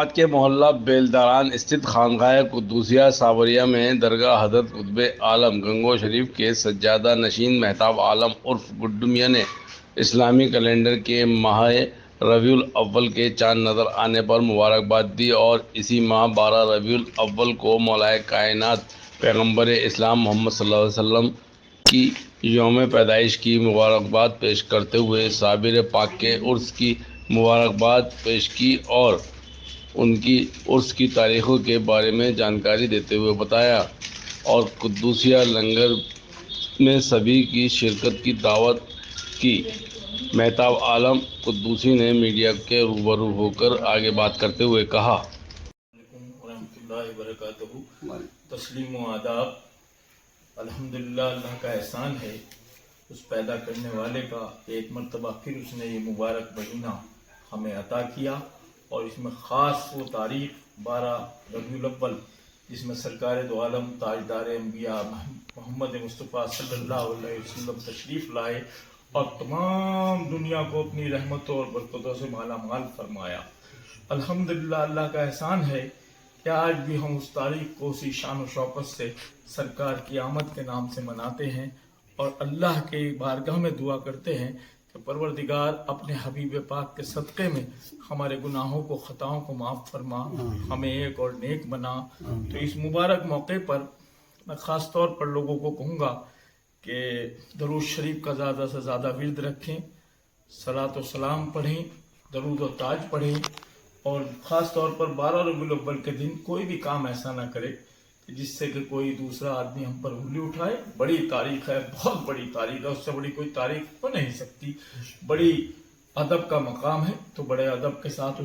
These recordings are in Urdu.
آباد کے محلہ بیلداران استھت خانقاہ قدوسیہ ساوریہ میں درگاہ حضرت قطب عالم گنگو شریف کے سجادہ نشین مہتاب عالم عرف گڈو میاں نے اسلامی کیلنڈر کے ماہ ربیع الاول کے چاند نظر آنے پر مبارکباد دی اور اسی ماہ 12 ربیع الاول کو مولائے کائنات پیغمبر اسلام محمد صلی اللہ علیہ وسلم کی یوم پیدائش کی مبارکباد پیش کرتے ہوئے صابر پاک کے عرس کی مبارکباد پیش کی اور ان کی عرس کی تاریخوں کے بارے میں جانکاری دیتے ہوئے بتایا اور قدوسیہ لنگر میں سبھی کی شرکت کی دعوت کی۔ مہتاب عالم قدوسی نے میڈیا کے روبرو ہو کر آگے بات کرتے ہوئے کہا۔ ورحمۃ اللہ وبرکاتہ۔ تسلیم و آداب۔ الحمدللہ، اللہ کا احسان ہے اس پیدا کرنے والے کا ایک مرتبہ پھر اس نے یہ مبارک مہینہ ہمیں عطا کیا، اور اس میں خاص وہ تاریخ 12 ربیع الاول جس میں سرکار دو عالم تاجدار انبیاء محمد مصطفیٰ صلی اللہ علیہ وسلم تشریف لائے اور تمام دنیا کو اپنی رحمتوں اور برکتوں سے مالا مال فرمایا۔ الحمدللہ، اللہ کا احسان ہے کہ آج بھی ہم اس تاریخ کو اسی شان و شوکت سے سرکار کی آمد کے نام سے مناتے ہیں اور اللہ کے بارگاہ میں دعا کرتے ہیں کہ پروردگار اپنے حبیب پاک کے صدقے میں ہمارے گناہوں کو، خطاؤں کو معاف فرما، ہمیں ایک اور نیک بنا۔ تو اس مبارک موقع پر میں خاص طور پر لوگوں کو کہوں گا کہ درود شریف کا زیادہ سے زیادہ ورد رکھیں، صلاۃ و سلام پڑھیں، درود و تاج پڑھیں، اور خاص طور پر 12 ربیع الاول کے دن کوئی بھی کام ایسا نہ کرے کہ جس سے کہ کوئی دوسرا آدمی ہم پر انگلی اٹھائے۔ بڑی تاریخ ہے، بہت بڑی تاریخ ہے، اس سے بڑی کوئی تاریخ ہو نہیں سکتی۔ بڑی ادب کا مقام ہے، تو بڑے ادب کے ساتھ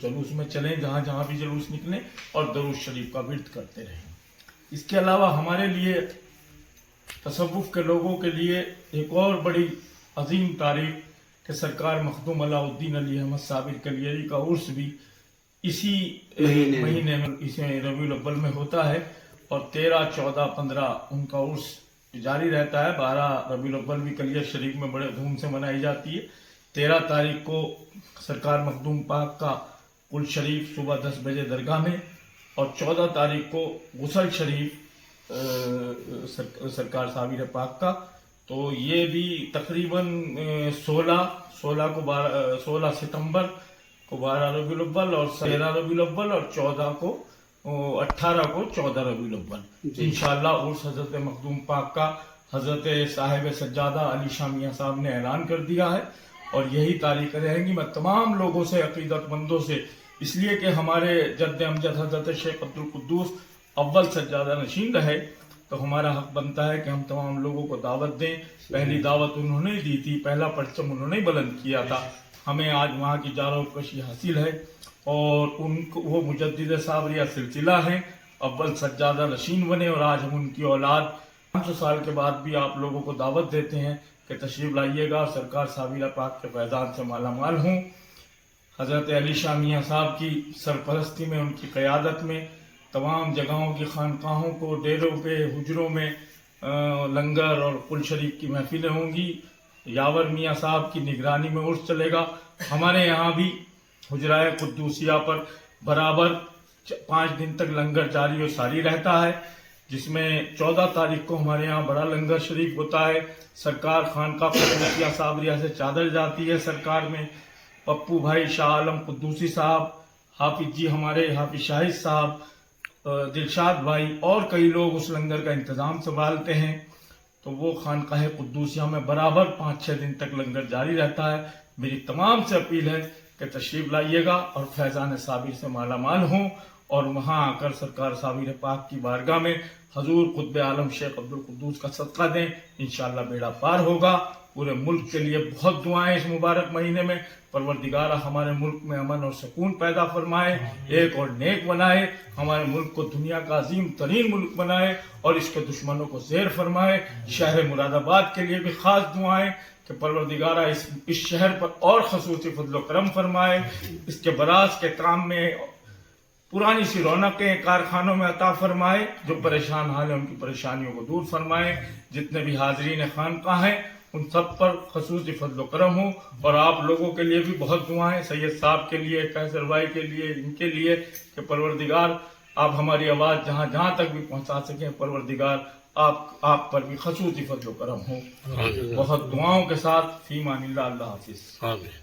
جلوس میں چلیں، جہاں جہاں بھی جلوس نکلیں، اور درود شریف کا ورد کرتے رہیں۔ اس کے علاوہ ہمارے لیے، تصوف کے لوگوں کے لیے، ایک اور بڑی عظیم تاریخ کہ سرکار مخدوم علاء الدین علی احمد صابر کلیری کا عرس بھی اسی مہینے میں، اسی ربیع الاول میں ہوتا ہے، اور 13، 14، 15 ان کا عرس جاری رہتا ہے۔ 12 ربیع الاول بھی کلیہ شریف میں بڑے دھوم سے منائی جاتی ہے۔ 13 تاریخ کو سرکار مخدوم پاک کا کل شریف صبح 10 بجے درگاہ میں، اور 14 تاریخ کو غسل شریف سرکار صابر پاک کا۔ تو یہ بھی تقریباً 16 ستمبر کو 12 ربیع الاول، اور 13 ربیع الاول، اور 18 کو 14 ربیع الاول انشاءاللہ عرس حضرت مخدوم پاک کا حضرت صاحب سجادہ علی شاہ میاں صاحب نے اعلان کر دیا ہے، اور یہی تاریخیں رہیں گی۔ میں تمام لوگوں سے، عقیدت مندوں سے، اس لیے کہ ہمارے جد امجد حضرت شیخ عبد القدوس اول سجادہ نشین رہے، تو ہمارا حق بنتا ہے کہ ہم تمام لوگوں کو دعوت دیں۔ پہلی دعوت انہوں نے دی تھی، پہلا پرچم انہوں نے بلند کیا تھا، ہمیں آج وہاں کی جارو کشی حاصل ہے، اور ان کو وہ مجدد صابریہ سلسلہ ہیں، اول سجادہ نشین بنے، اور آج ہم ان کی اولاد 500 سال کے بعد بھی آپ لوگوں کو دعوت دیتے ہیں کہ تشریف لائیے گا، سرکار صابریہ پاک کے فیضان سے مالا مال ہوں۔ حضرت علی شاہ میاں صاحب کی سرپرستی میں، ان کی قیادت میں، تمام جگہوں کی خانقاہوں کو، ڈیروں کے حجروں میں لنگر اور قل شریف کی محفلیں ہوں گی۔ یاور میاں صاحب کی نگرانی میں عرس چلے گا۔ ہمارے یہاں بھی حجرائے قدوسیہ پر برابر 5 دن تک لنگر جاری و ساری رہتا ہے، جس میں 14 تاریخ کو ہمارے یہاں بڑا لنگر شریف ہوتا ہے۔ سرکار خانقاہ قدوسیہ صابریہ سے چادر جاتی ہے سرکار میں، پپو بھائی شاہ عالم قدوسی صاحب، حافظ جی ہمارے حافظ شاہد صاحب، دلشاد بھائی، اور کئی لوگ اس لنگر کا انتظام سنبھالتے ہیں۔ تو وہ خانقاہ قدوسیہ میں برابر 5-6 دن تک لنگر جاری رہتا ہے۔ میری تمام سے اپیل ہے کہ تشریف لائیے گا اور فیضان صابر سے مالا مال ہوں، اور وہاں آ کر سرکار صابر پاک کی بارگاہ میں حضور قطب عالم شیخ عبد القدوس کا صدقہ دیں، انشاءاللہ بیڑا پار ہوگا۔ پورے ملک کے لیے بہت دعائیں اس مبارک مہینے میں، پروردگارہ ہمارے ملک میں امن اور سکون پیدا فرمائے، ایک اور نیک بنائے، ہمارے ملک کو دنیا کا عظیم ترین ملک بنائے، اور اس کے دشمنوں کو زیر فرمائے۔ شہر مراد آباد کے لیے بھی خاص دعائیں کہ پروردگارہ اس شہر پر اور خصوصی فضل و کرم فرمائے، اس کے براز کے کام میں پرانی سی رونقیں کارخانوں میں عطا فرمائے، جو پریشان حال ہیں ان کی پریشانیوں کو دور فرمائے۔ جتنے بھی حاضرین خانقاہ ہیں ان سب پر خصوصی فضل و کرم ہو، اور آپ لوگوں کے لیے بھی بہت دعائیں، سید صاحب کے لیے، قیصر بھائی کے لیے، ان کے لیے، کہ پروردگار آپ ہماری آواز جہاں جہاں تک بھی پہنچا سکیں، پروردگار آپ پر بھی خصوصی فضل و کرم ہو. بہت دعاؤں کے ساتھ فی امان اللہ. اللہ حافظ. آمین.